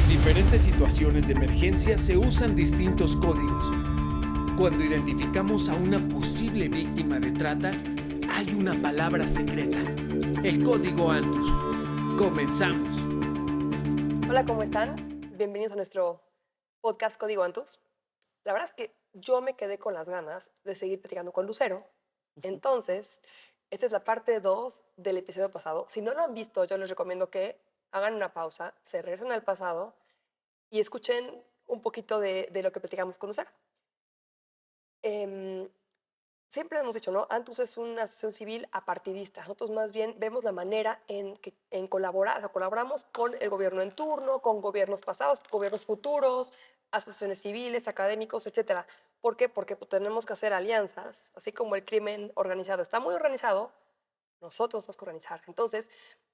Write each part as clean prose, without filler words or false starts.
En diferentes situaciones de emergencia se usan distintos códigos. Cuando identificamos a una posible víctima de trata, hay una palabra secreta, el código Antus. Comenzamos. Hola, ¿cómo están? Bienvenidos a nuestro podcast Código Antus. La verdad es que yo me quedé con las ganas de seguir platicando con Lucero. Entonces, esta es la parte 2 del episodio pasado. Si no lo han visto, yo les recomiendo que hagan una pausa, se regresen al pasado y escuchen un poquito de lo que platicamos con Lucero. Em, Siempre hemos dicho, ¿no? Antus es una asociación civil apartidista. Nosotros más bien vemos la manera en colaborar, o sea, colaboramos con el gobierno en turno, con gobiernos pasados, gobiernos futuros, asociaciones civiles, académicos, etcétera. ¿Por qué? Porque tenemos que hacer alianzas, así como el crimen organizado está muy organizado, nosotros tenemos que organizar. Entonces,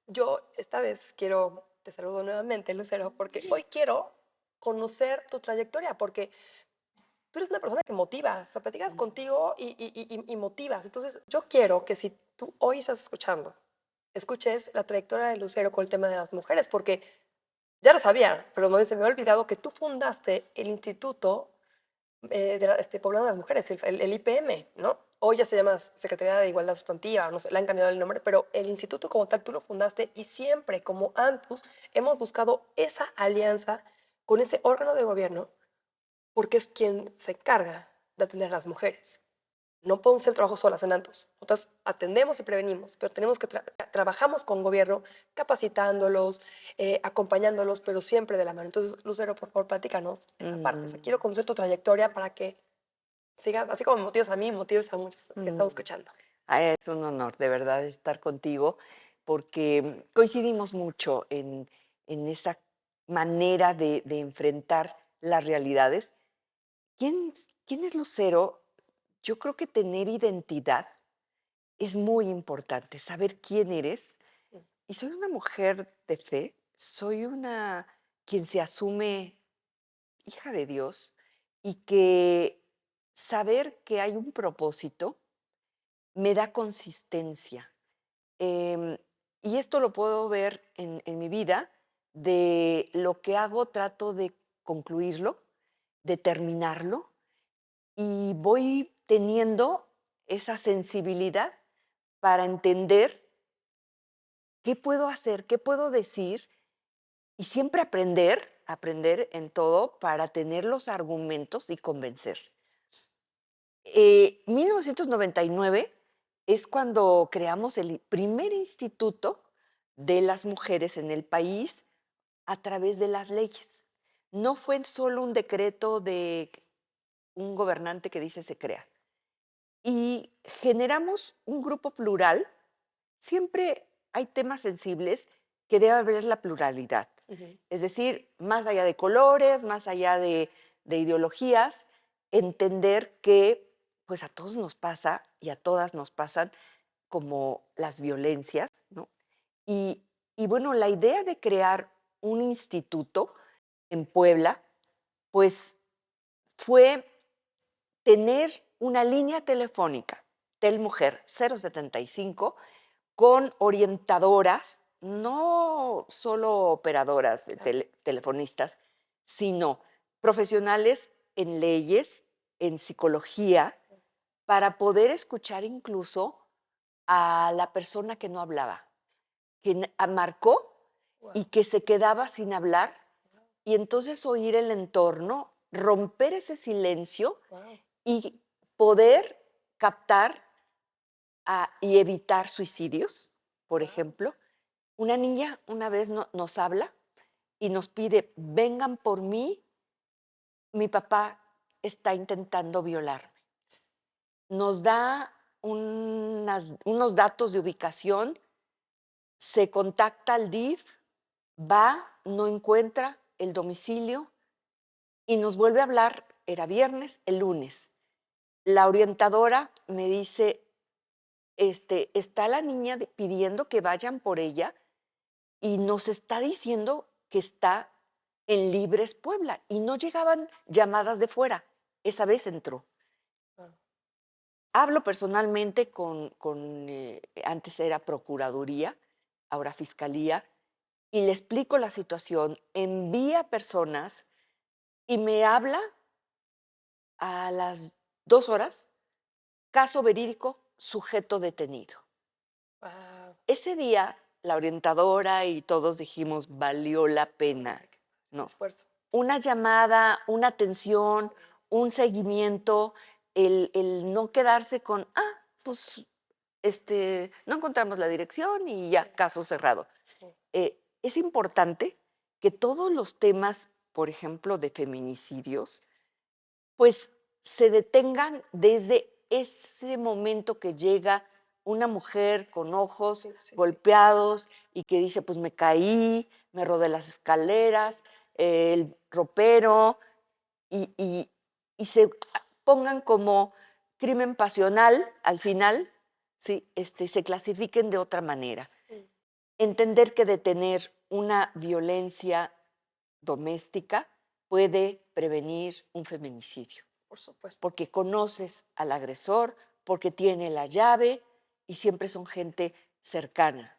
yo esta vez te saludo nuevamente, Lucero, porque hoy quiero conocer tu trayectoria, porque tú eres una persona que motivas, o sea, platicas contigo y motivas. Entonces, yo quiero que si tú hoy estás escuchando, escuches la trayectoria de Lucero con el tema de las mujeres, porque ya lo sabía, pero no se me ha olvidado que tú fundaste el Instituto Poblado de las Mujeres, el IPM, ¿no? Hoy ya se llama Secretaría de Igualdad Sustantiva, no sé, le han cambiado el nombre, pero el instituto como tal tú lo fundaste y siempre como Antus hemos buscado esa alianza con ese órgano de gobierno porque es quien se encarga de atender a las mujeres. No podemos hacer trabajo solas en Antus. Nosotros atendemos y prevenimos, pero tenemos que trabajamos con gobierno, capacitándolos, acompañándolos, pero siempre de la mano. Entonces, Lucero, por favor, platícanos esa parte. O sea, quiero conocer tu trayectoria para que sigas, así como me motivas a mí, motives a muchos que estamos escuchando. Es un honor, de verdad, estar contigo, porque coincidimos mucho en esa manera de enfrentar las realidades. ¿Quién es Lucero? Yo creo que tener identidad es muy importante, saber quién eres. Y soy una mujer de fe, soy una quien se asume hija de Dios y que saber que hay un propósito me da consistencia. Em, y esto lo puedo ver en mi vida, de lo que hago trato de concluirlo, de terminarlo, y voy teniendo esa sensibilidad para entender qué puedo hacer, qué puedo decir, y siempre aprender en todo para tener los argumentos y convencer. 1999 es cuando creamos el primer instituto de las mujeres en el país a través de las leyes. No fue solo un decreto de un gobernante que dice se crea. Y generamos un grupo plural. Siempre hay temas sensibles que debe haber la pluralidad. Es decir, más allá de colores, más allá de ideologías, entender que pues a todos nos pasa y a todas nos pasan como las violencias, ¿no? Y, y bueno, la idea de crear un instituto en Puebla, pues fue tener una línea telefónica, Telmujer 075, con orientadoras, no solo operadoras, telefonistas, sino profesionales en leyes, en psicología, para poder escuchar incluso a la persona que no hablaba, que marcó y Wow. que se quedaba sin hablar, y entonces oír el entorno, romper ese silencio Wow. y poder captar y evitar suicidios, por Wow. ejemplo. Una niña una vez nos habla y nos pide, vengan por mí, mi papá está intentando violarme. Nos da unos datos de ubicación, se contacta al DIF, va, no encuentra el domicilio y nos vuelve a hablar, era viernes, el lunes. La orientadora me dice, está la niña pidiendo que vayan por ella y nos está diciendo que está en Libres Puebla y no llegaban llamadas de fuera. Esa vez entró. Wow. Hablo personalmente antes era Procuraduría, ahora Fiscalía, y le explico la situación, envía personas y me habla a las 2 horas, caso verídico, sujeto detenido. Guau, Ese día, la orientadora y todos dijimos, valió la pena, órale, qué padre, el ¿no? esfuerzo. Una llamada, una atención, Sí, un seguimiento, el no quedarse con, pues, no encontramos la dirección y sí, ya, caso cerrado. sí. Es importante que todos los temas, por ejemplo, de feminicidios, pues se detengan desde ese momento que llega una mujer con ojos Sí, sí, sí. golpeados y que dice, pues me caí, me rodé las escaleras, el ropero, y y se pongan como crimen pasional al final, sí, se clasifiquen de otra manera. Mm, Entender que detener una violencia doméstica puede prevenir un feminicidio, por supuesto. porque conoces al agresor, porque tiene la llave y siempre son gente cercana.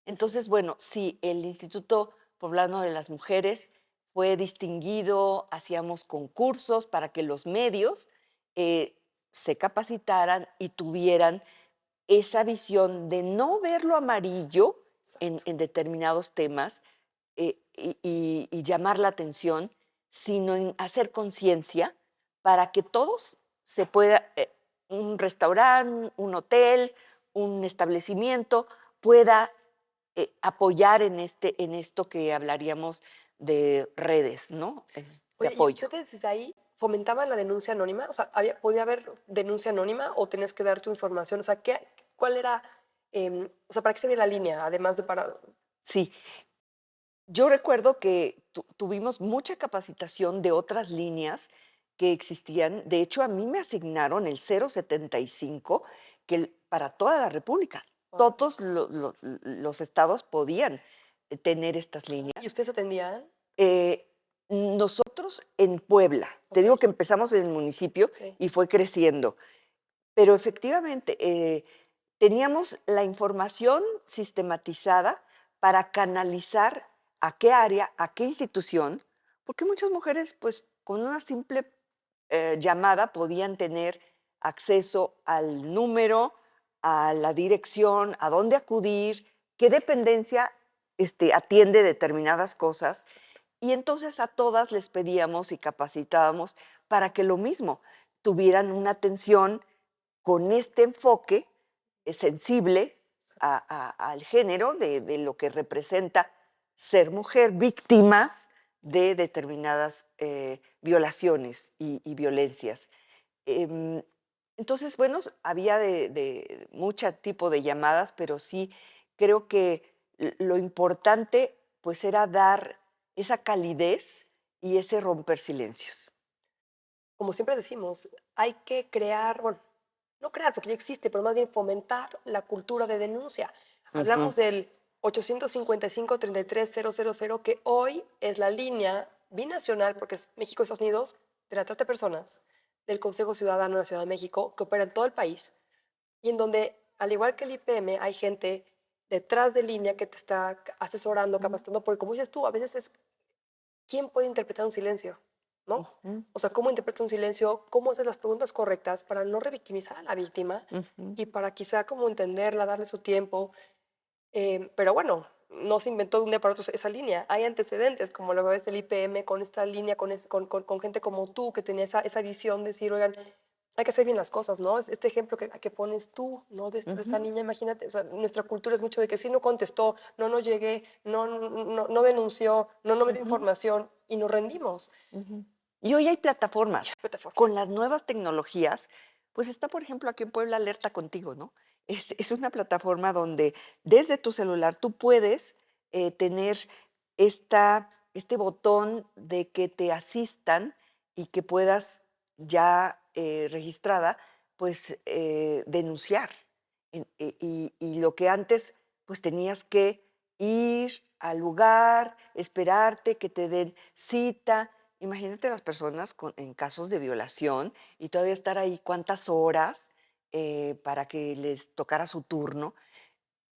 Ujú. Entonces, bueno, sí, el Instituto Poblano de las Mujeres fue distinguido, hacíamos concursos para que los medios eh, se capacitaran y tuvieran esa visión de no ver lo amarillo Exacto. en determinados temas y llamar la atención, sino en hacer conciencia para que todos se pueda, un restaurante, un hotel, un establecimiento, pueda apoyar en esto que hablaríamos de redes, ¿no? De Oye, ¿y apoyo. ustedes desde ahí fomentaban la denuncia anónima? O sea, ¿podía haber denuncia anónima o tenías que dar tu información? O sea, ¿cuál era, o sea, para qué sería la línea? Además de para... Sí, yo recuerdo que tuvimos mucha capacitación de otras líneas que existían. De hecho, a mí me asignaron el 075, para toda la República. Órale. Todos los estados podían tener estas ¿Y líneas. ustedes atendían? Eh, Nosotros en Puebla, te Ok, digo que empezamos en el municipio sí. y fue creciendo, pero efectivamente teníamos la información sistematizada para canalizar a qué área, a qué institución, porque muchas mujeres, pues, con una simple llamada podían tener acceso al número, a la dirección, a dónde acudir, qué dependencia atiende determinadas cosas. Exacto. Y entonces a todas les pedíamos y capacitábamos para que lo mismo tuvieran una atención con este enfoque sensible al género de lo que representa ser mujer, víctimas de determinadas violaciones y violencias. Em, entonces, bueno, había de mucho tipo de llamadas, pero sí creo que lo importante pues era dar esa calidez y ese romper silencios. Como siempre decimos, hay que crear, bueno, no crear porque ya existe, pero más bien fomentar la cultura de denuncia. Ujú, Hablamos del 855-33-000, que hoy es la línea binacional, porque es México y Estados Unidos, de la trata de personas, del Consejo Ciudadano de la Ciudad de México, que opera en todo el país, y en donde, al igual que el IPM, hay gente detrás de línea que te está asesorando, ujú, capacitando, porque como dices tú, a veces es ¿quién puede interpretar un silencio? ¿No? ujú, O sea, ¿cómo interpreta un silencio? ¿Cómo hacer las preguntas correctas para no revictimizar a la víctima ujú, y para quizá como entenderla, darle su tiempo? Pero bueno, no se inventó de un día para otro esa línea. Hay antecedentes, como lo ves el IPM con esta línea, con gente como tú que tenía esa visión de decir, oigan, hay que hacer bien las cosas, ¿no? Es este ejemplo que pones tú, ¿no? De esta ujú, niña, imagínate, o sea, nuestra cultura es mucho de que si no contestó, no llegué, no denunció, no me dio ujú, información y nos rendimos. ujú. Y hoy hay plataformas. Plataforma. Con las nuevas tecnologías, pues está, por ejemplo, aquí en Puebla Alerta Contigo, ¿no? Es una plataforma donde desde tu celular tú puedes tener este botón de que te asistan y que puedas ya registrada, pues denunciar. Y lo que antes, pues tenías que ir al lugar, esperarte que te den cita. Imagínate las personas en casos de violación y todavía estar ahí cuántas horas para que les tocara su turno.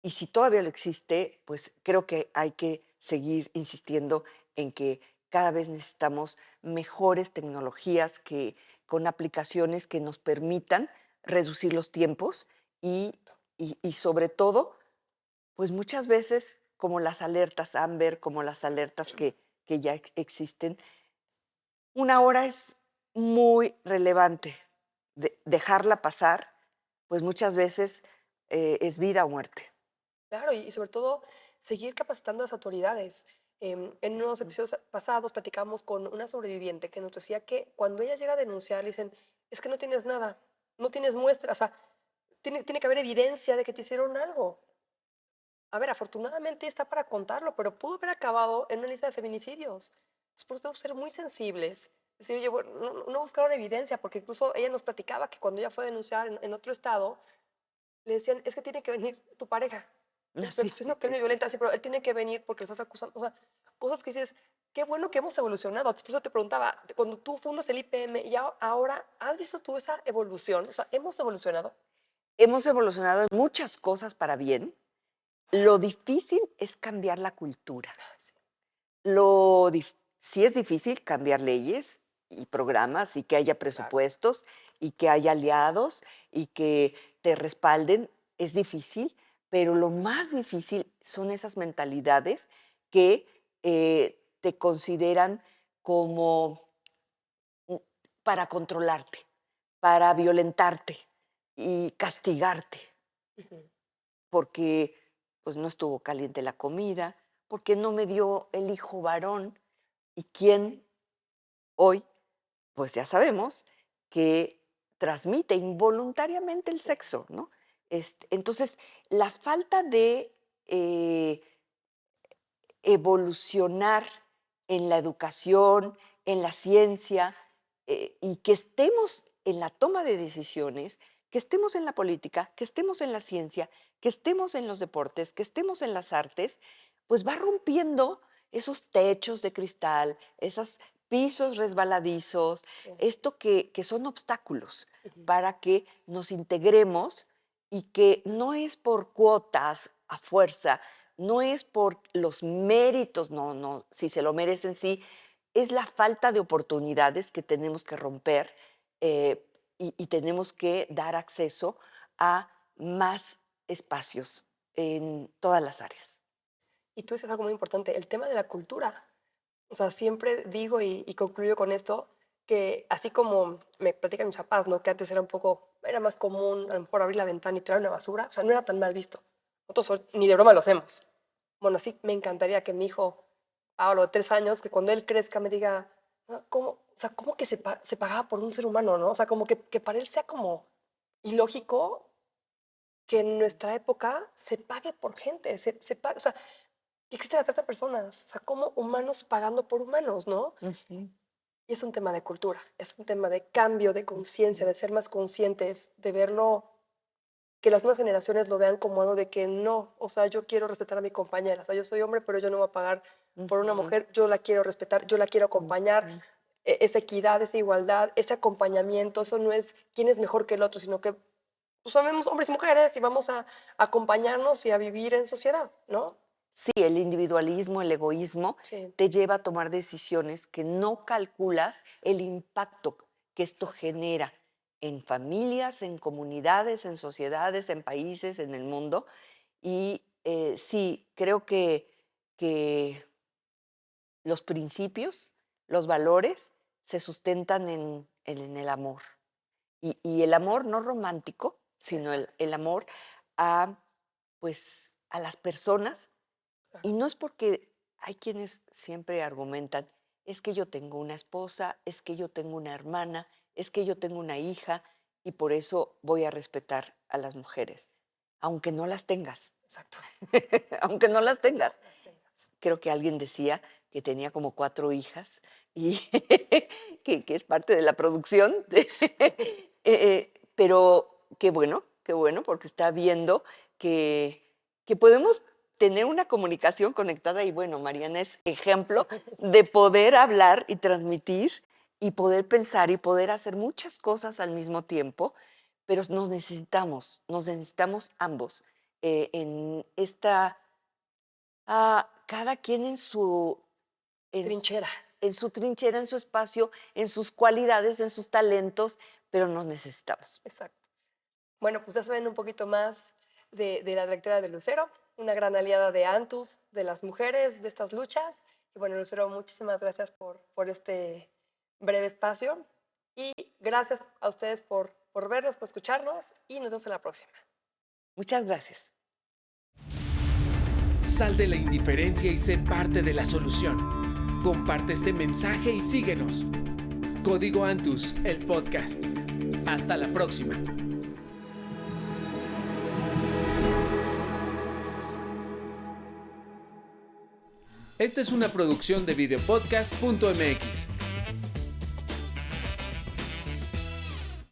Y si todavía lo existe, pues creo que hay que seguir insistiendo en que cada vez necesitamos mejores tecnologías que, con aplicaciones que nos permitan reducir los tiempos y, y sobre todo, pues muchas veces, como las alertas Amber, como las alertas que ya existen, una hora es muy relevante. Dejarla pasar, pues muchas veces es vida o muerte. Claro, y sobre todo seguir capacitando a las autoridades. En unos episodios pasados platicamos con una sobreviviente que nos decía que cuando ella llega a denunciar, le dicen, es que no tienes nada, no tienes muestras, o sea, tiene que haber evidencia de que te hicieron algo. A ver, afortunadamente está para contarlo, pero pudo haber acabado en una lista de feminicidios. Entonces, por eso debemos ser muy sensibles. Es decir, oye, bueno, no buscaron evidencia, porque incluso ella nos platicaba que cuando ella fue a denunciar en otro estado, le decían, es que tiene que venir tu pareja. Pero te Así. estoy diciendo que él me violenta, sí, pero él tiene que venir porque lo estás acusando. O sea, cosas que dices, qué bueno que hemos evolucionado. Por eso te preguntaba, cuando tú fundas el IPM y ahora, ¿has visto tú esa evolución? O sea, ¿hemos evolucionado? Hemos evolucionado en muchas cosas para bien. Lo difícil es cambiar la cultura. Sí, Sí es difícil cambiar leyes y programas y que haya claro. presupuestos y que haya aliados y que te respalden. Es difícil, pero lo más difícil son esas mentalidades que te consideran como mm, para controlarte, para violentarte y castigarte Ujú. porque pues no estuvo caliente la comida, porque no me dio el hijo varón y quién hoy, pues ya sabemos que transmite involuntariamente el Sí, sexo, ¿no? Entonces, la falta de evolucionar en la educación, en la ciencia, y que estemos en la toma de decisiones, que estemos en la política, que estemos en la ciencia, que estemos en los deportes, que estemos en las artes, pues va rompiendo esos techos de cristal, esos pisos resbaladizos, sí. esto que son obstáculos Ujú. para que nos integremos y que no es por cuotas a fuerza, no es por los méritos, no, no, si se lo merecen, sí, es la falta de oportunidades que tenemos que romper eh, y tenemos que dar acceso a más espacios en todas las áreas. Y tú dices algo muy importante, el tema de la cultura. O sea, siempre digo y concluyo con esto, que así como me platican mis papás, ¿no? Que antes era un poco, era más común a lo mejor abrir la ventana y traer una basura, o sea, no era tan mal visto. Nosotros ni de broma lo hacemos. Bueno, sí, me encantaría que mi hijo, ahora de 3 años, que cuando él crezca me diga, "Ah, ¿cómo, o sea, cómo que se pagaba por un ser humano, ¿no? O sea, como que para él sea como ilógico que en nuestra época se pague por gente, o sea, existe la trata de personas, o sea, como humanos pagando por humanos, ¿no? Ujú, Y es un tema de cultura, es un tema de cambio, de conciencia, ujú, de ser más conscientes, de verlo, que las nuevas generaciones lo vean como algo de que no, o sea, yo quiero respetar a mi compañera, o sea, yo soy hombre, pero yo no voy a pagar por una ujú, mujer, yo la quiero respetar, yo la quiero acompañar, ujú. esa equidad, esa igualdad, ese acompañamiento, eso no es quién es mejor que el otro, sino que pues, somos hombres y mujeres y vamos a acompañarnos y a vivir en sociedad, ¿no? Sí, el individualismo, el egoísmo Sí, te lleva a tomar decisiones que no calculas el impacto que esto exacto. genera en familias, en comunidades, en sociedades, en países, en el mundo. Y sí, creo que los principios, los valores se sustentan en el amor. Y el amor no romántico, sino Exacto, el amor a, pues, a las personas claro. y no es porque hay quienes siempre argumentan, es que yo tengo una esposa, es que yo tengo una hermana, es que yo tengo una hija y por eso voy a respetar a las mujeres, aunque no las tengas, Exacto. aunque no las Aunque no tengas. las tengas. Creo que alguien decía que tenía como 4 hijas y que es parte de la producción, pero qué bueno, porque está viendo que podemos tener una comunicación conectada y bueno, Mariana es ejemplo de poder hablar y transmitir y poder pensar y poder hacer muchas cosas al mismo tiempo, pero nos necesitamos ambos en esta cada quien en su Trinchera. en su trinchera, en su espacio, en sus cualidades, en sus talentos, pero nos necesitamos. Exacto. Bueno, pues ya saben un poquito más de la directora de Lucero, una gran aliada de Antus, de las mujeres, de estas luchas. Y bueno, Lucero, muchísimas gracias por este breve espacio. Y gracias a ustedes por vernos, por escucharnos. Y nos vemos en la próxima. Muchas gracias. Sal de la indiferencia y sé parte de la solución. Comparte este mensaje y síguenos. Código Antus, el podcast. Hasta la próxima. Esta es una producción de videopodcast.mx.